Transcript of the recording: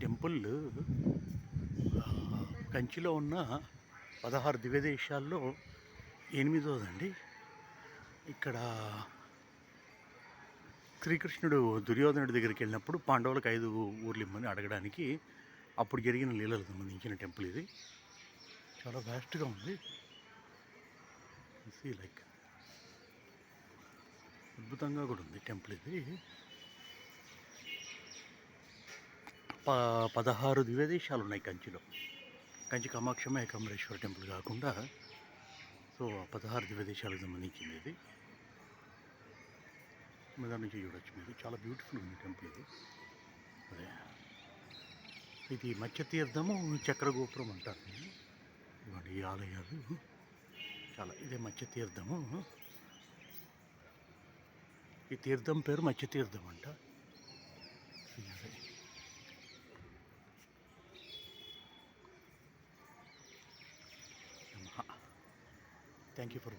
Temple కంచిలో ఉన్న 16 దివ్యదేశాల్లో 8వదండి. ఇక్కడ శ్రీకృష్ణుడు దుర్యోధనుడి దగ్గరికి వెళ్ళినప్పుడు పాండవులకు 5 ఊర్లు ఇమ్మని అడగడానికి అప్పుడు జరిగిన లీలలకు సంబంధించిన టెంపుల్ ఇది. చాలా వ్యాస్ట్గా ఉంది. లైక్ అద్భుతంగా కూడా ఉంది టెంపుల్ ఇది. 16 దివ్యదేశాలు ఉన్నాయి కంచిలో. కంచి కామాక్షమ్మ ఏకాంబరేశ్వర టెంపుల్ కాకుండా 16 దివ్యదేశాలకు సంబంధించింది ఇది. మీద నుంచి చూడొచ్చు మీరు. చాలా బ్యూటిఫుల్ ఉంది టెంపుల్ ఇది. అదే ఇది మత్స్యతీర్థము చక్రగోపురం అంటారు. ఇవ్వండి ఈ ఆలయాలు చాలా. ఇదే మత్స్యతీర్థము. ఈ తీర్థం పేరు మత్స్యతీర్థం అంట. Thank you for